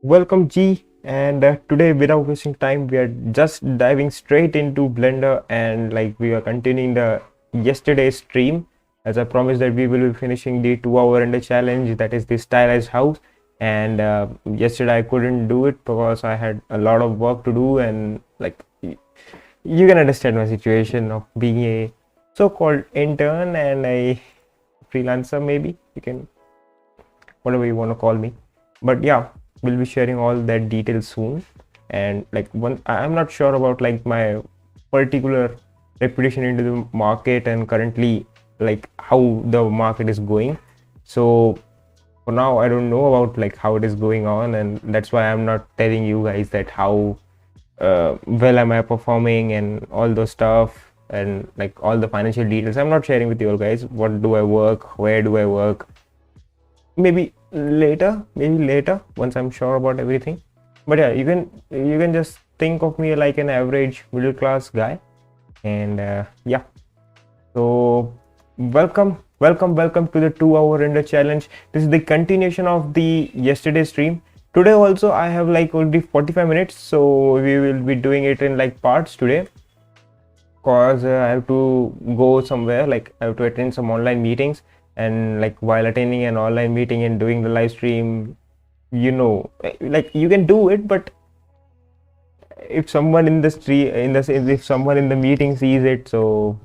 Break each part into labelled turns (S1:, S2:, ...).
S1: Welcome G, and today without wasting time we are just diving straight into Blender, and we are continuing the yesterday's stream. As I promised that we will be finishing the 2 hour under challenge, that is the stylized house. And yesterday I couldn't do it because I had a lot of work to do, and you can understand my situation of being a so-called intern and a freelancer, maybe you can, whatever you want to call me. But yeah, we'll be sharing all that details soon. And I'm not sure about my particular reputation into the market and currently how the market is going. So for now I don't know about how it is going on, and that's why I'm not telling you guys that how well am I performing and all those stuff, and all the financial details I'm not sharing with you all guys. What do I work, where do I work? Maybe later once I'm sure about everything. But yeah, you can just think of me like an average middle class guy. And yeah, so welcome to the 2 hour render challenge. This is the continuation of the yesterday stream. Today also I have only 45 minutes, so we will be doing it in parts today, cause I have to go somewhere. I have to attend some online meetings, and while attending an online meeting and doing the live stream, you can do it, but if someone in the street if someone in the meeting sees it, so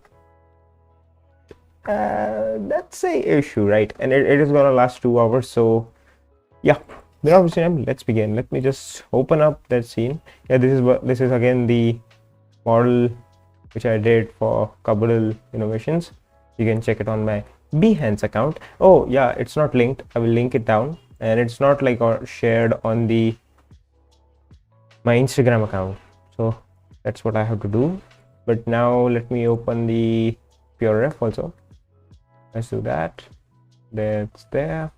S1: that's a issue, right? And it is gonna last 2 hours. So yeah, let's begin. Let me just open up that scene. Yeah, this is again the model which I did for Kabul Innovations. You can check it on my Behance account. Oh yeah, it's not linked. I will link it down, and it's not shared on my Instagram account, so that's what I have to do. But now let me open the PureRef also. Let's do that. That's there.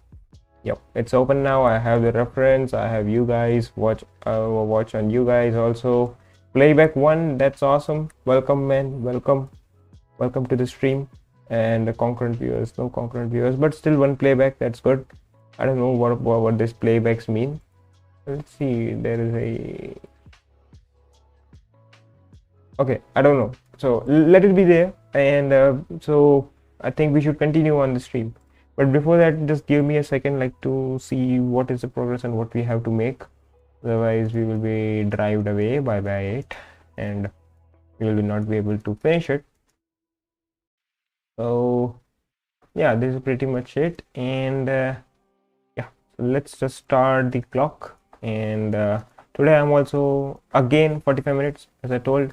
S1: Yep, it's open now. I have the reference. I have you guys watch on you guys also. Playback 1, that's awesome. Welcome, man. Welcome to the stream. And the concurrent viewers, no concurrent viewers, but still one playback. That's good. I don't know what this playbacks mean. Let's see. There is a okay, I don't know, so let it be there. And so I think we should continue on the stream. But before that, just give me a second to see what is the progress and what we have to make. Otherwise we will be drived away by 8 and we will not be able to finish it. So yeah, this is pretty much it. And yeah, so let's just start the clock. And today I'm also again 45 minutes as I told,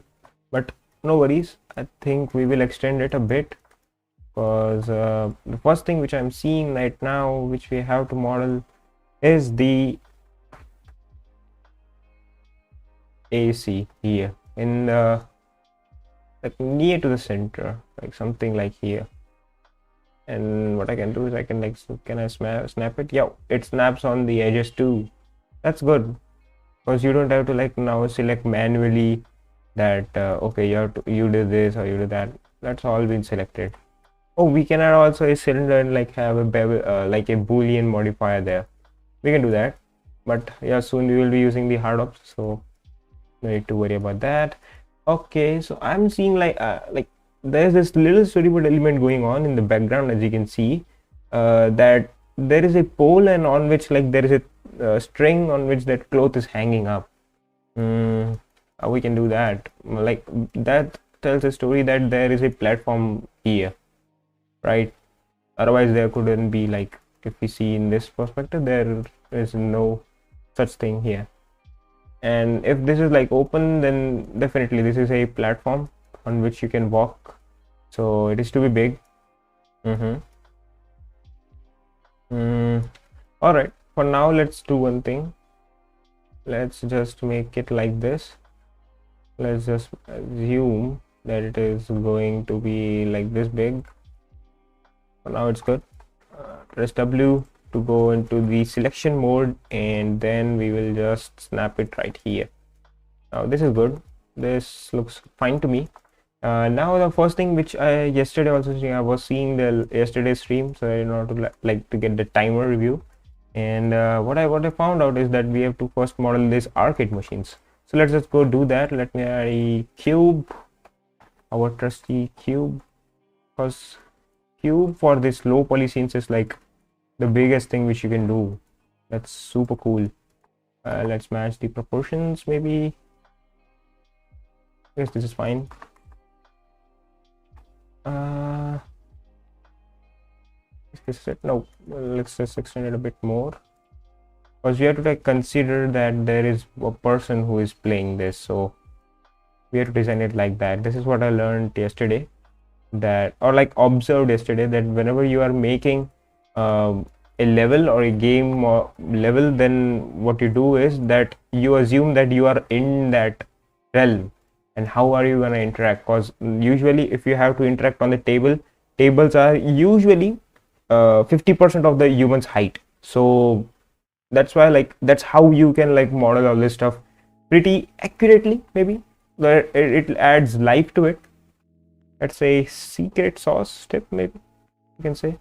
S1: but no worries, I think we will extend it a bit, because the first thing which I'm seeing right now which we have to model is the AC here in the near to the center, something like here. And what I can do is I can can I snap it? Yeah, it snaps on the edges too. That's good, because you don't have to now select manually that okay, you do this or you do that. That's all been selected. Oh, we can add also a cylinder and have a boolean modifier there. We can do that, but yeah, soon we will be using the hard ops, so no need to worry about that. Okay, so I'm seeing there's this little storyboard element going on in the background, as you can see, that there is a pole, and on which there is a string on which that cloth is hanging up. We can do that. That tells a story that there is a platform here, right? Otherwise there couldn't be, if we see in this perspective, there is no such thing here. And if this is open, then definitely this is a platform on which you can walk, so it is to be big. All right, for now let's do one thing. Let's just make it like this. Let's just assume that it is going to be this big. For now it's good. Press W to go into the selection mode, and then we will just snap it right here. Now this is good. This looks fine to me. Now the first thing which I yesterday also I was seeing the yesterday stream, so I know to to get the timer review. And what I found out is that we have to first model these arcade machines. So let's just go do that. Let me add a cube, our trusty cube, because cube for this low poly scenes is like the biggest thing which you can do. That's super cool. Let's match the proportions maybe. Yes, this is fine. Is this it? No, let's just extend it a bit more, because we have to like consider that there is a person who is playing this, so we have to design it like that. This is what I learned yesterday, that, or like observed yesterday, that whenever you are making a level or a game or level, then what you do is that you assume that you are in that realm, and how are you going to interact? Because usually if you have to interact on the tables are usually 50% of the human's height, so that's why like that's how you can like model all this stuff pretty accurately. Maybe it adds life to it. Let's say secret sauce tip, maybe you can say.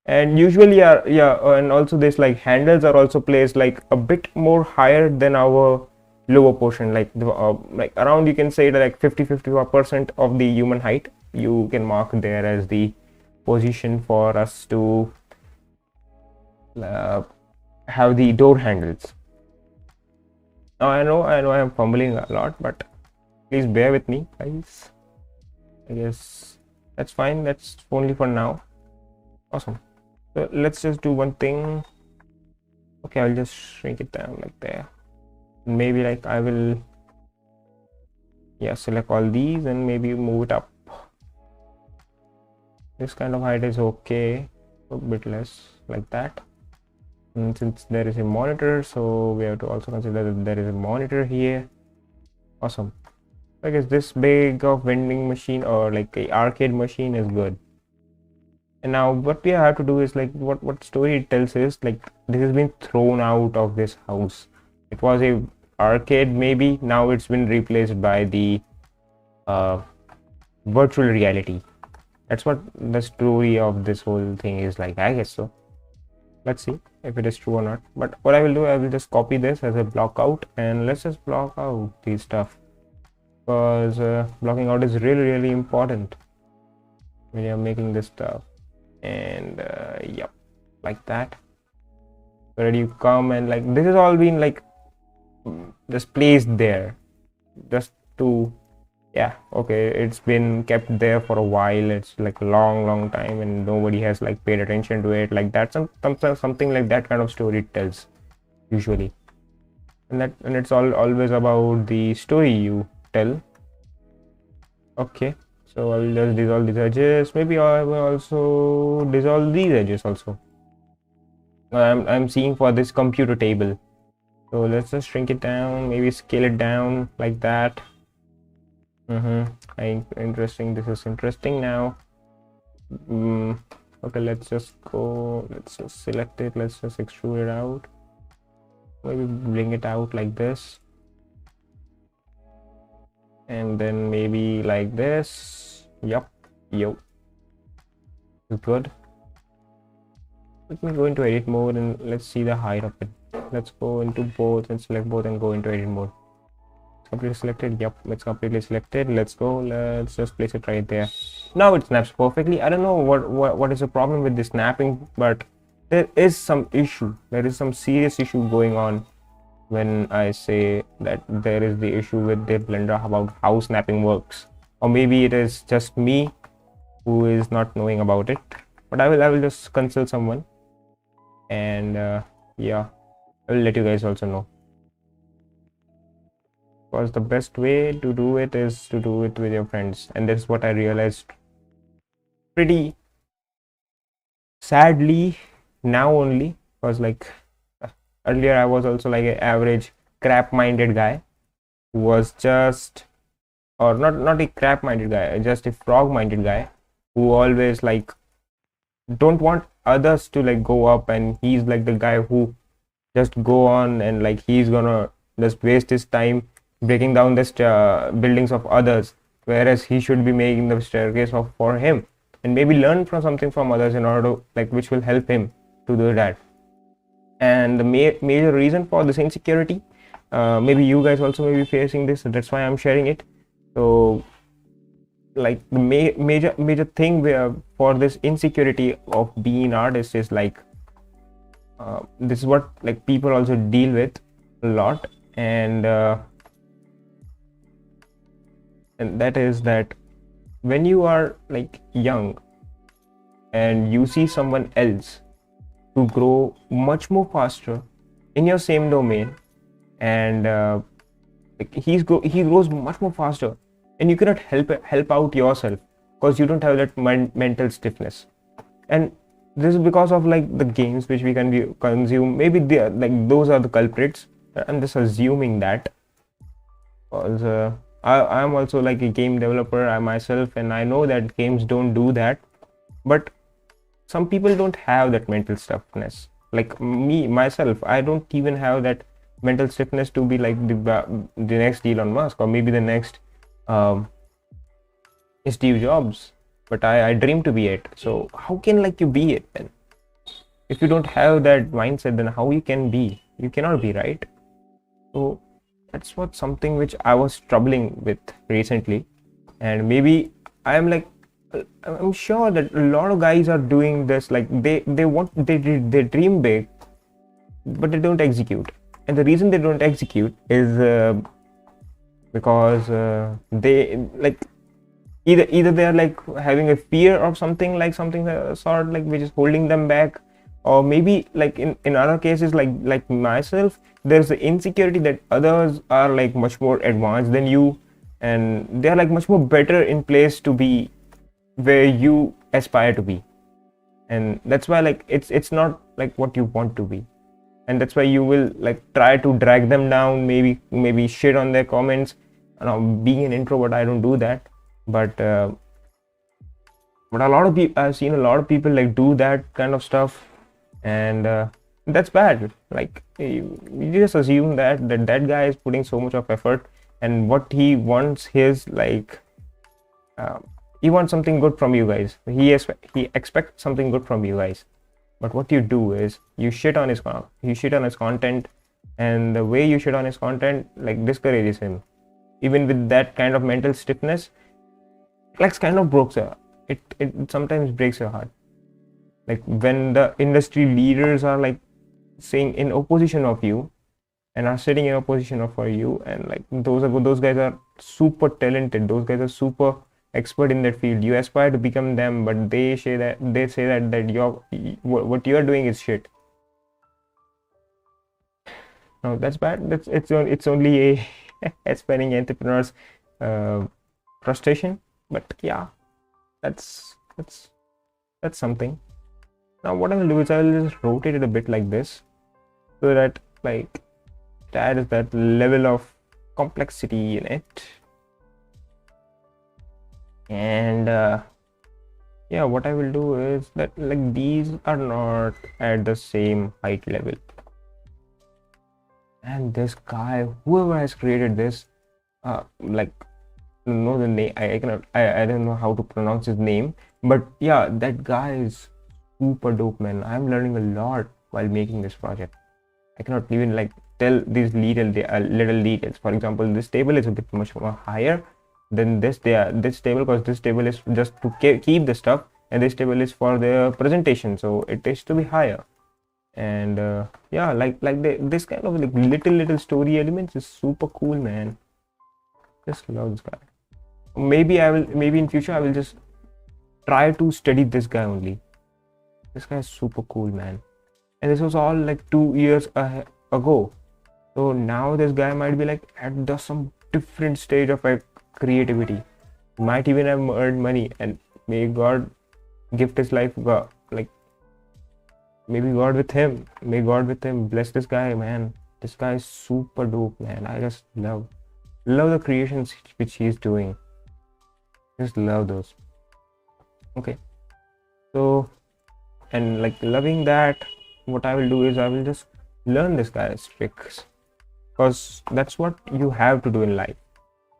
S1: And usually and also this like handles are also placed like a bit more higher than our lower portion, like the like around, you can say that like 50% of the human height you can mark there as the position for us to have the door handles. Now I know I'm fumbling a lot, but please bear with me, guys. I guess that's fine. That's only for now. Awesome. So let's just do one thing. Okay, I'll just shrink it down like there. Maybe like I will select all these and maybe move it up. This kind of height is okay, a bit less like that. And since there is a monitor, so we have to also consider that there is a monitor here. Awesome. I guess this big of vending machine or like a arcade machine is good. And now what we have to do is like what story it tells is like this has been thrown out of this house. It was a arcade, maybe now it's been replaced by the virtual reality. That's what the story of this whole thing is like, I guess so. Let's see if it is true or not. But what I will do, I will just copy this as a block out, and let's just block out these stuff, because blocking out is really important when you're making this stuff. And yep, like that. Where you come and like this has all been like just placed there just to okay, it's been kept there for a while. It's like a long time and nobody has like paid attention to it, like that. Something like that kind of story it tells usually. And it's always about the story you tell. Okay, so I'll just dissolve these edges. Maybe I will also dissolve these edges also. I'm seeing for this computer table, so let's just shrink it down, maybe scale it down like that. Interesting. This is interesting now. Okay, let's just select it. Let's just extrude it out. Maybe bring it out like this, and then maybe like this. Yup. Good. Let me go into edit mode and let's see the height of it. Let's go into both and select both and go into edit mode. Completely selected. Yep, it's completely selected. Let's go. Let's just place it right there. Now it snaps perfectly. I don't know what is the problem with this snapping, but there is some issue. There is some serious issue going on when I say that there is the issue with the Blender about how snapping works. Or maybe it is just me who is not knowing about it. But I will just consult someone, and I will let you guys also know. Because the best way to do it is to do it with your friends, and this is what I realized pretty sadly now only, because like earlier I was also like an average crap minded guy who was just, or not a crap minded guy, just a frog minded guy who always like don't want others to like go up, and he's like the guy who just go on and like he's gonna just waste his time breaking down the buildings of others, whereas he should be making the staircase for him, and maybe learn from something from others in order to like which will help him to do that. And the major reason for this insecurity, maybe you guys also may be facing this, that's why I'm sharing it. So like the major thing for this insecurity of being an artist is like, this is what like people also deal with a lot, and that is that when you are like young and you see someone else to grow much more faster in your same domain, and like he grows much more faster, and you cannot help out yourself because you don't have that mental stiffness. And this is because of like the games which we can consume. Maybe they like those are the culprits. I'm just assuming that, because I'm also like a game developer I myself, and I know that games don't do that. But some people don't have that mental stiffness. Like me myself, I don't even have that mental stiffness to be like the next Elon Musk, or maybe the next Steve Jobs. But I dream to be it. So how can like you be it then? If you don't have that mindset, then how you can be? You cannot be, right? So that's what something which I was struggling with recently, and maybe I'm sure that a lot of guys are doing this. Like they dream big, but they don't execute. And the reason they don't execute is because they like either they are like having a fear of something, like something sort like which is holding them back, or maybe like in other cases like myself, there's the insecurity that others are like much more advanced than you, and they're like much more better in place to be where you aspire to be. And that's why like it's not like what you want to be, and that's why you will like try to drag them down, maybe shit on their comments. Now, being an introvert, I don't do that, but a lot of people, I've seen a lot of people like do that kind of stuff, and that's bad. Like you just assume that guy is putting so much of effort, and what he wants is like he wants something good from you guys. He expects something good from you guys. But what you do is you shit on his content, and the way you shit on his content like discourages him. Even with that kind of mental stiffness, like kind of it sometimes breaks your heart. Like when the industry leaders are like saying in opposition of you, and are sitting in opposition of for you, and like those guys are super talented, those guys are super expert in that field. You aspire to become them, but they say that what you are doing is shit. No, that's bad. It's only a aspiring entrepreneur's frustration. But yeah, that's something. Now what I will do is I will just rotate it a bit like this, so that like that is that level of complexity in it. And yeah, what I will do is that like these are not at the same height level, and this guy, whoever has created this, like know the name, I cannot, I don't know how to pronounce his name, but yeah, that guy is super dope, man. I'm learning a lot while making this project. I cannot even like tell these little details. For example, this table is a bit much more higher than this table, because this table is just to keep the stuff, and this table is for the presentation, so it is to be higher. And yeah, like this kind of like little story elements is super cool, man. Just love this guy. Maybe in future I will just try to study this guy only. This guy is super cool, man. And this was all like 2 years ago, so now this guy might be like at some different stage of like creativity. Might even have earned money, and may God gift his life, like maybe God with him, may God with him bless this guy, man. This guy is super dope, man. I just love the creations which he's doing. Just love those. Okay, so, and like loving that, what I will do is I will just learn this guy's tricks, because that's what you have to do in life.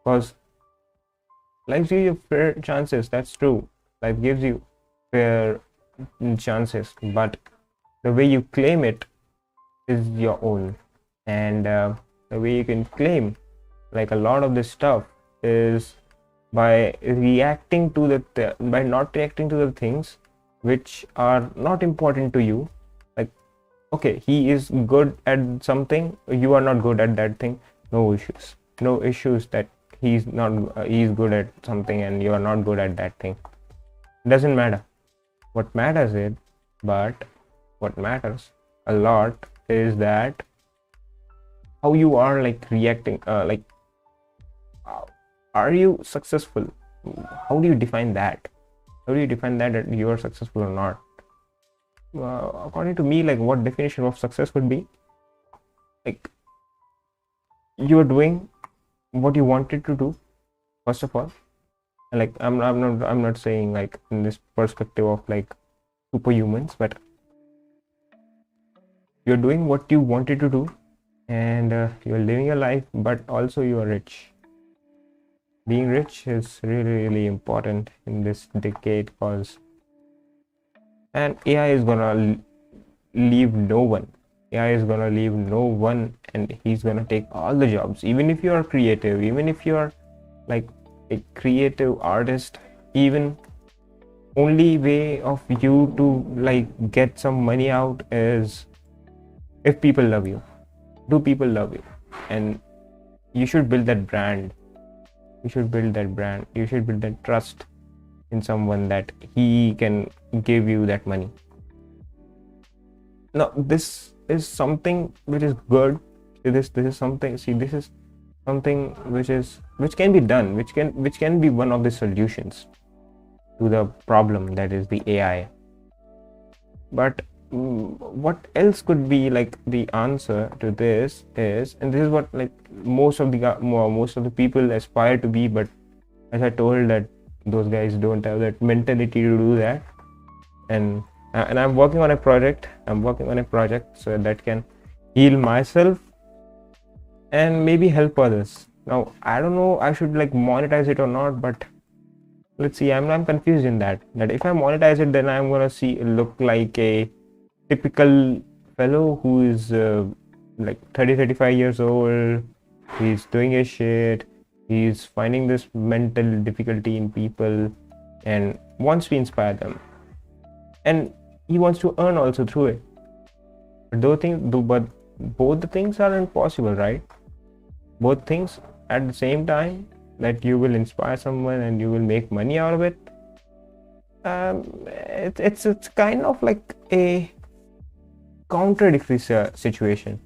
S1: Because life gives you fair chances, that's true. Life gives you fair chances, but the way you claim it is your own. And the way you can claim like a lot of this stuff is by reacting to by not reacting to the things which are not important to you. Like, okay, he is good at something, you are not good at that thing. No issues, no issues that he's not he's good at something and you are not good at that thing. Doesn't matter. What matters is, but what matters a lot is that how you are like reacting, uh, are you successful? How do you define that? How do you define that you are successful or not? According to me, like, what definition of success would be like you are doing what you wanted to do, first of all. And like I'm not saying like in this perspective of like superhumans, but you're doing what you wanted to do, and you're living your life, but also you are rich. Being rich is really important in this decade, cause and AI is gonna leave no one. AI is gonna leave no one, and he's gonna take all the jobs. Even if you are creative, even if you are like a creative artist, even only way of you to like get some money out is if people love you. Do people love you? And you should build that brand. You should build that brand. You should build that trust in someone that he can give you that money. Now, this is something which is good. This is something. See, this is something which can be done. Which can be one of the solutions to the problem that is the AI. But what else could be like the answer to this is, and this is what like most of the people aspire to be, but as I told that those guys don't have that mentality to do that. And I'm working on a project. So that can heal myself and maybe help others. Now I don't know I should like monetize it or not, but let's see. I'm confused in that if I monetize it, then I'm gonna look like a typical fellow who is like 35 years old. He's doing his shit. He's finding this mental difficulty in people and wants to inspire them, and he wants to earn also through it. But both the things are impossible, right? Both things at the same time, that you will inspire someone and you will make money out of it. It's kind of like a contradictory situation,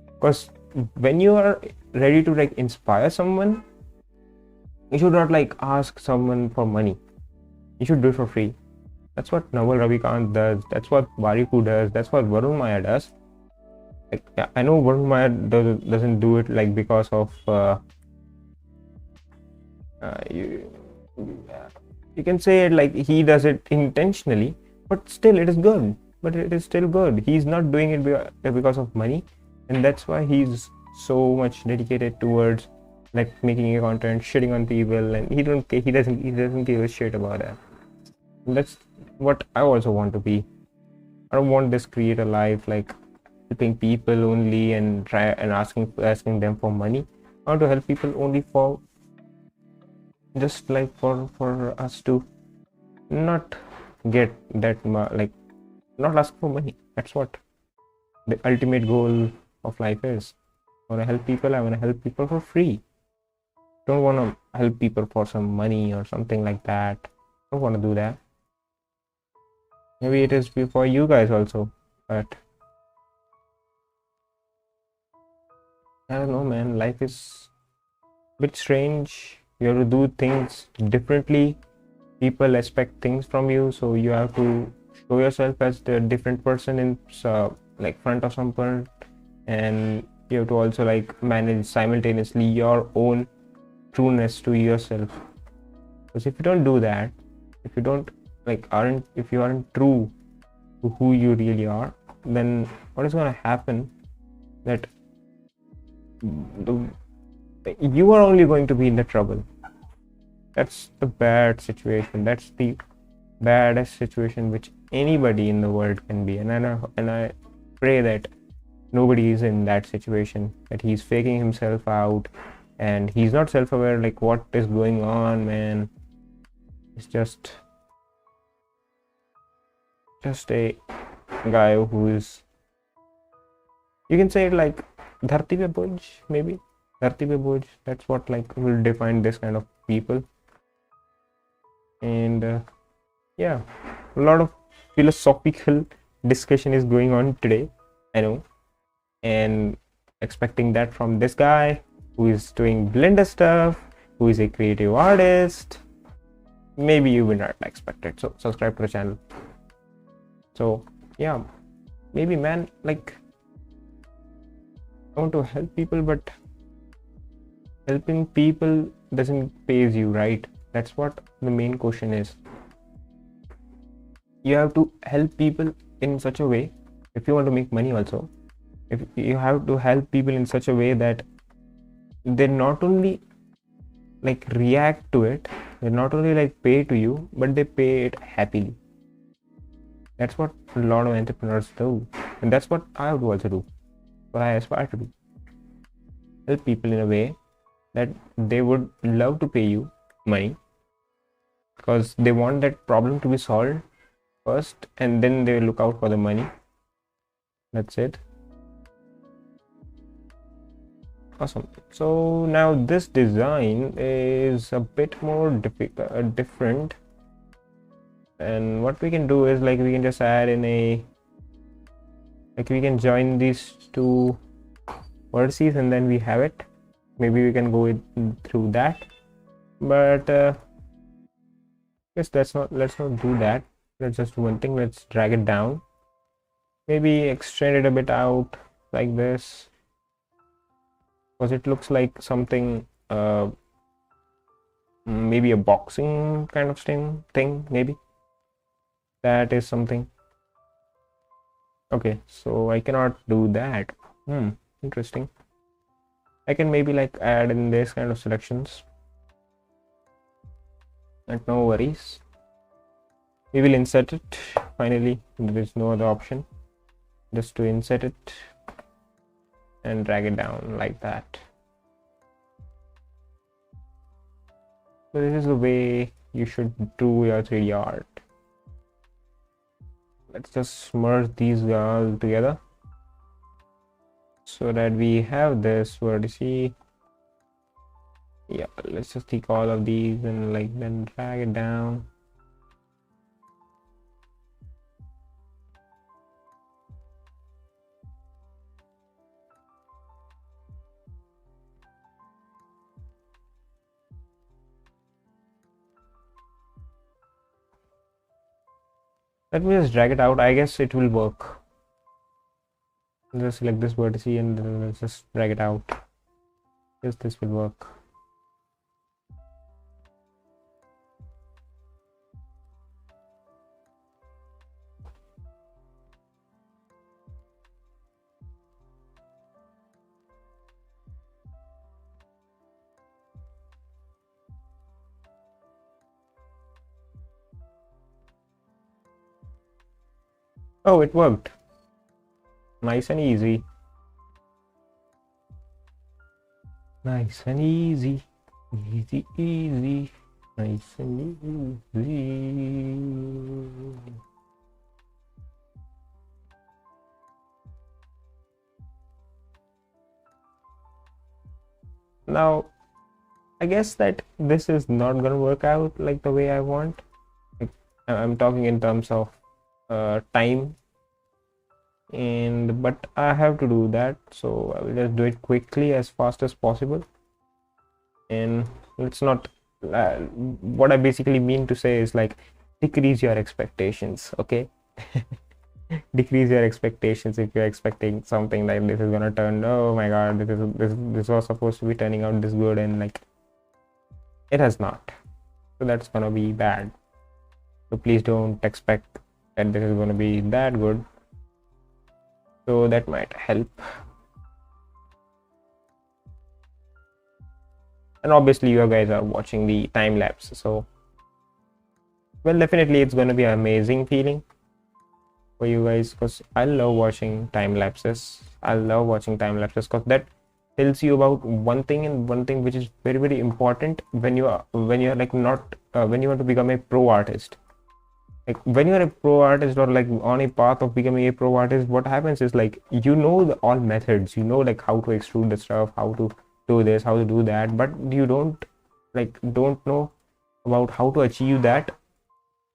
S1: because when you are ready to like inspire someone, you should not like ask someone for money. You should do it for free. That's what Naval Ravikant does. That's what Bariku does. That's what Varun Maya does. Like, I know Varun Maya doesn't do it like because of you can say it like he does it intentionally, but still it is good. But it is still good. He's not doing it because of money, and that's why he's so much dedicated towards like making a content, shitting on people, and he doesn't give a shit about that. And that's what I also want to be. I don't want this creator life like helping people only and asking them for money. I want to help people only for just like for us to not get that like not ask for money. That's what the ultimate goal of life is. I want to help people. I want to help people for free. Don't want to help people for some money or something like that. Don't want to do that. Maybe it is for you guys also, but I don't know, man. Life is a bit strange. You have to do things differently. People expect things from you, so you have to show yourself as the different person in like front of someone, and you have to also like manage simultaneously your own trueness to yourself. Because if you don't do that, if you don't like if you aren't true to who you really are, then what is going to happen that you are only going to be in the trouble. That's the bad situation. That's the baddest situation which anybody in the world can be. And I pray that nobody is in that situation that he's faking himself out and he's not self-aware like what is going on, man. It's just a guy who is, you can say it like dharti pe boj, maybe dharti pe boj. That's what like will define this kind of people. And yeah, a lot of philosophical discussion is going on today, I know, and expecting that from this guy who is doing Blender stuff, who is a creative artist. Maybe you will not expect it, so subscribe to the channel. So yeah, maybe, man, like I want to help people, but helping people doesn't pays you, right? That's what the main question is. You have to help people in such a way, if you want to make money also, if you have to help people in such a way that they not only like react to it, they not only like pay to you, but they pay it happily. That's what a lot of entrepreneurs do, and that's what I would also do, what I aspire to do. Help people in a way that they would love to pay you money because they want that problem to be solved first, and then they look out for the money. That's it. Awesome. So now this design is a bit more different, and what we can do is like we can just add in a, like we can join these two vertices and then we have it. Maybe we can go through that, but yes, let's not do that. Let's just do one thing. Let's drag it down, maybe extend it a bit out like this, because it looks like something maybe a boxing kind of thing, maybe that is something. Okay, so I cannot do that. Interesting. I can maybe like add in this kind of selections, and no worries, we will insert it finally. There is no other option, just to insert it and drag it down like that. So this is the way you should do your 3D art. Let's just merge these all together so that we have this vertice. Yeah, let's just take all of these and like then drag it down. Let me just drag it out. I guess it will work. Just select this vertice and then let's just drag it out. Yes, this will work. Oh, it worked. Nice and easy. Nice and easy. Easy, easy. Nice and easy. Now, I guess that this is not gonna work out like the way I want. Like, I'm talking in terms of time, and but I have to do that, so I will just do it quickly as fast as possible. And let's not what I basically mean to say is like decrease your expectations, okay? Decrease your expectations. If you're expecting something like this is gonna turn, oh my god, this was supposed to be turning out this good, and like it has not, so that's gonna be bad. So please don't expect that this is going to be that good. So that might help. And obviously you guys are watching the time lapse, so well, definitely it's going to be an amazing feeling for you guys, because I love watching time lapses. I love watching time lapses because that tells you about one thing, and one thing which is very very important when you're like not when you want to become a pro artist. Like when you're a pro artist or like on a path of becoming a pro artist, what happens is like all methods, like how to extrude the stuff, how to do this, how to do that, but you don't know about how to achieve that.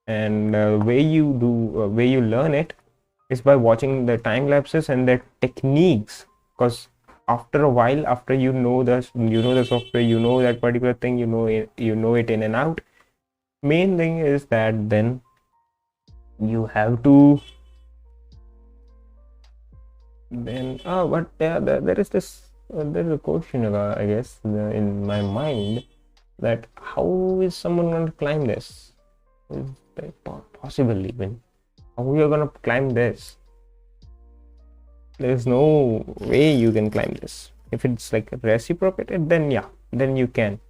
S1: And way you learn it is by watching the time lapses and the techniques, because after a while, after the software, that particular thing, you know it in and out. Main thing is that then you have to then but yeah, there is this there's a question, I guess, in my mind, that how is someone going to climb this? Is that possible? Even how we are going to climb this? There's no way you can climb this. If it's like reciprocated, then yeah, then you can.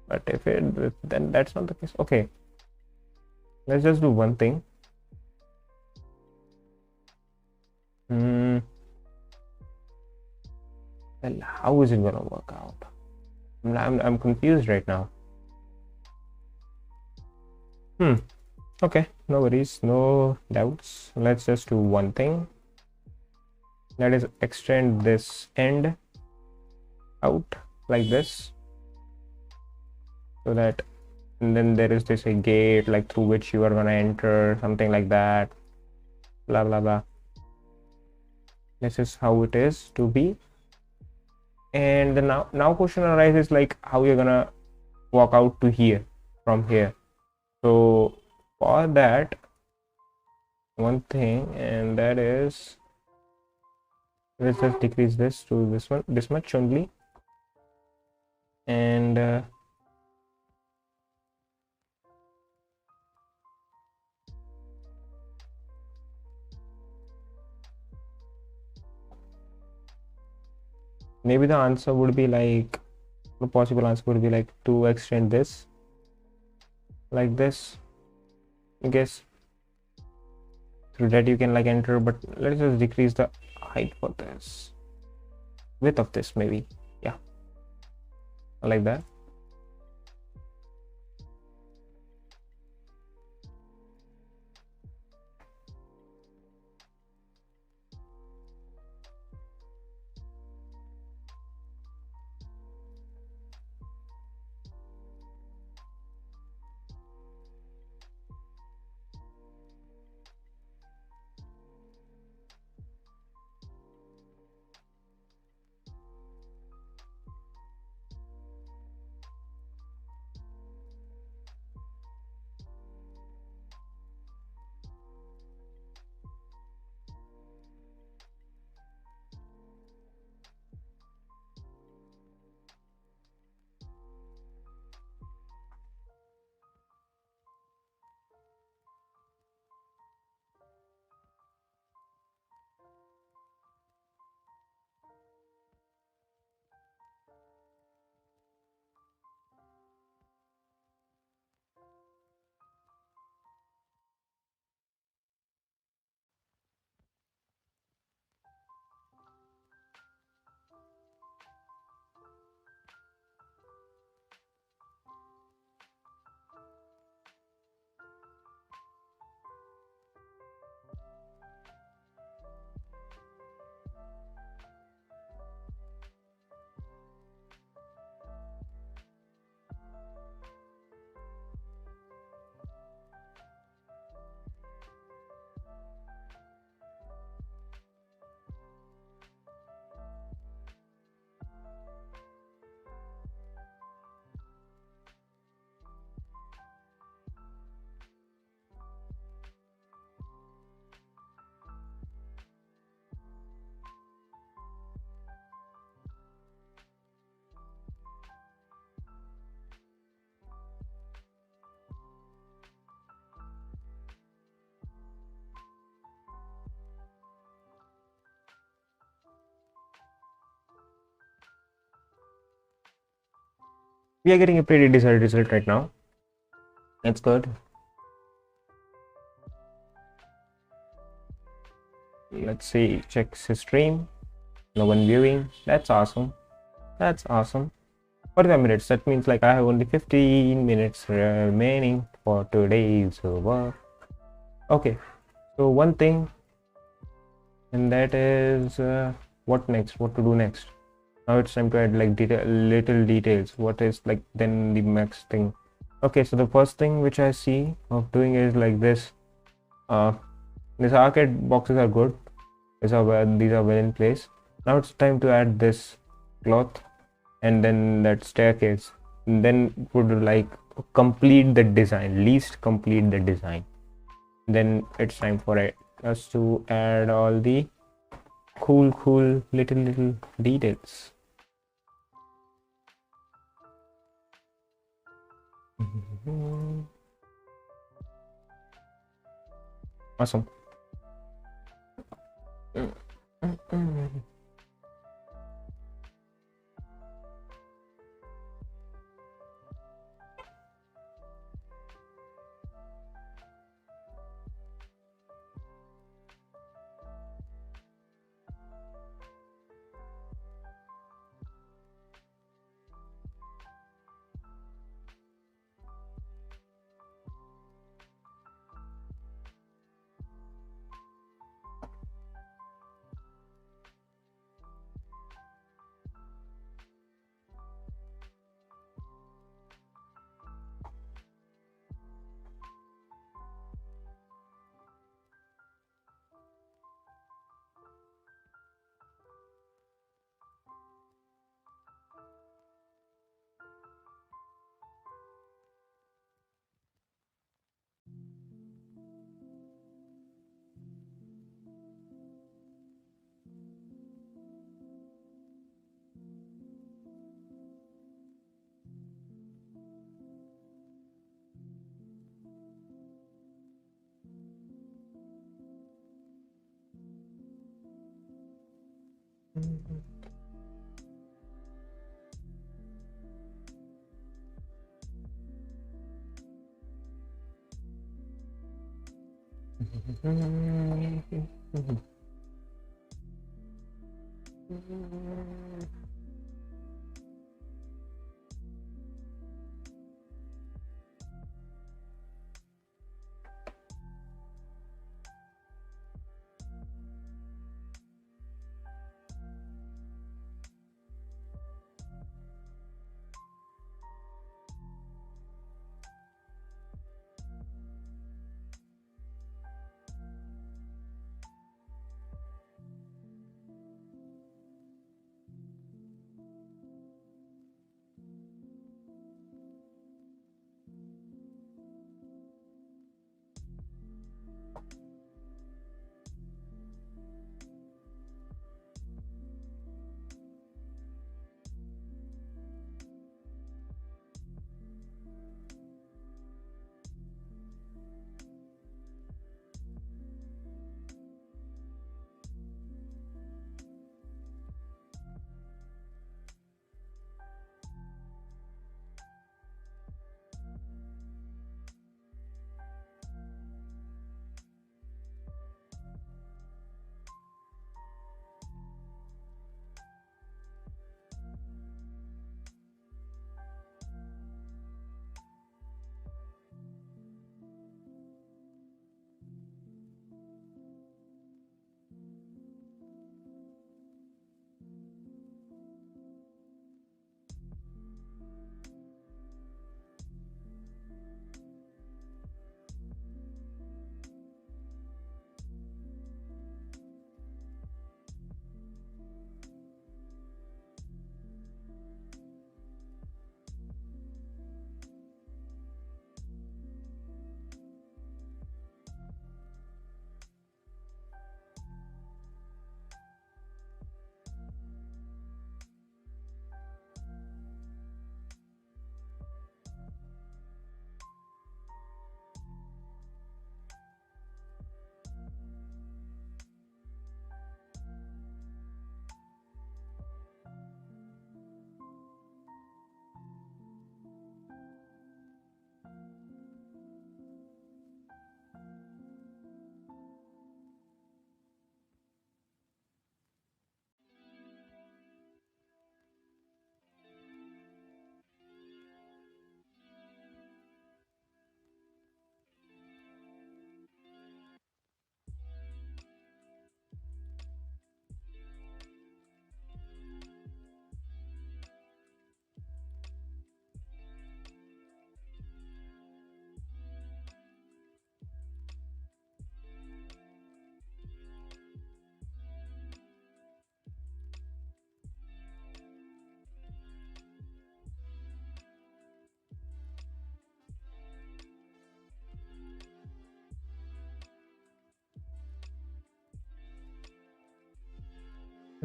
S1: But if then that's not the case. Okay, let's just do one thing. Well, how is it gonna work out? I'm confused right now. Okay, no worries, no doubts. Let's just do one thing. That is, extend this end out like this, so that, and then there is this a gate like through which you are gonna enter, something like that. Blah blah blah. This is how it is to be. And the now question arises, like how you're gonna walk out to here from here. So for that, one thing, and that is, let's just decrease this to this much only, and maybe the answer would be like, the possible answer would be like to extend this like this. I guess through that you can like enter, but let's just decrease the height for this, width of this, maybe, yeah, like that. We are getting a pretty desired result right now. It's good. Let's see, check his stream. No one viewing. That's awesome. That's awesome. 45 minutes. That means like I have only 15 minutes remaining for today's work. Okay. So one thing, and that is what next? What to do next? Now it's time to add like little details. What is like then the next thing? Okay, so the first thing which I see of doing is like this. These arcade boxes are good. These are well in place. Now it's time to add this cloth and then that staircase. And then would like complete the design, least complete the design. Then it's time for us to add all the cool little details. Awesome.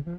S1: ठीक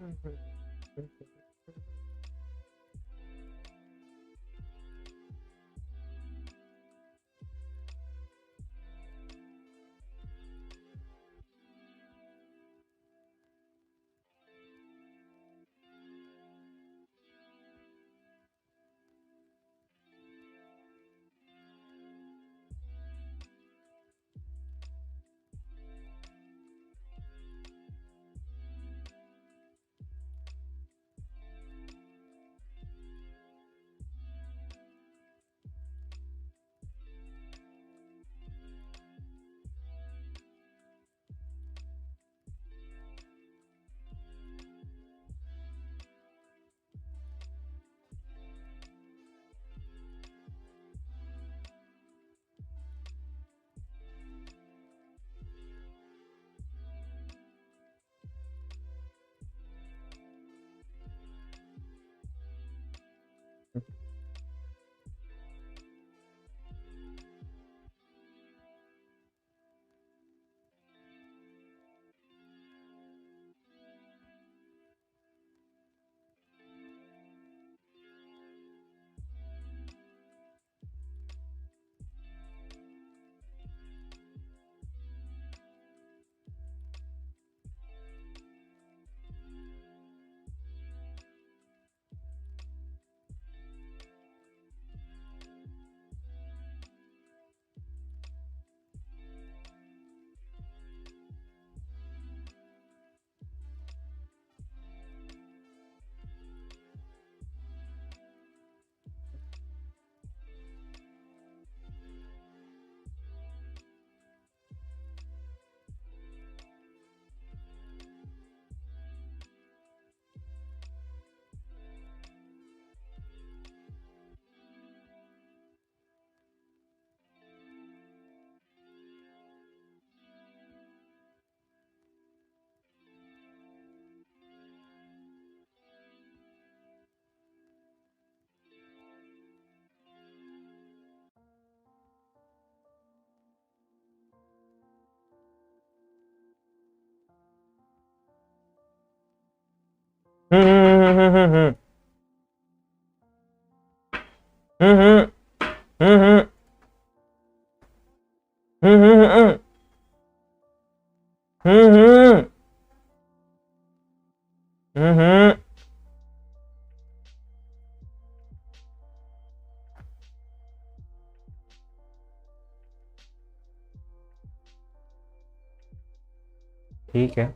S1: है.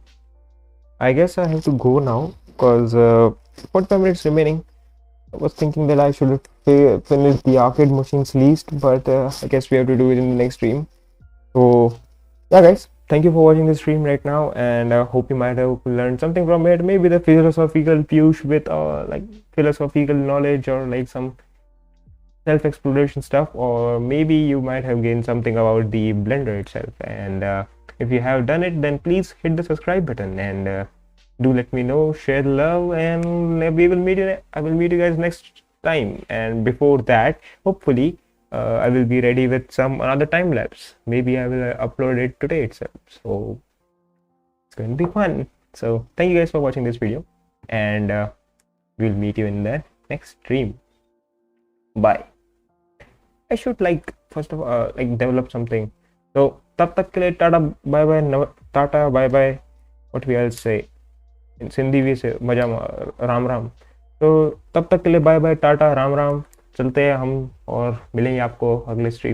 S1: I guess I have to go now because 45 minutes remaining. I was thinking that I should finish the arcade machines least, but I guess we have to do it in the next stream. So, yeah, guys, thank you for watching the stream right now, and I hope you might have learned something from it. Maybe the philosophical Piyush with like philosophical knowledge or like some self-exploration stuff, or maybe you might have gained something about the Blender itself. And if you have done it, then please hit the subscribe button and do let me know, share the love, and we will meet you. I will meet you guys next time. And before that, hopefully, I will be ready with some another time lapse. Maybe I will upload it today itself. So it's going to be fun. So thank you guys for watching this video, and we'll meet you in the next stream. Bye. I should like first of all like develop something. So तब तक के लिए tata bye bye, tata bye bye. What we else say in Sindhi भी से मजा राम राम. तो तब तक के लिए बाय बाय, टाटा, राम राम. चलते हैं हम और मिलेंगे आपको अगले स्ट्रीम.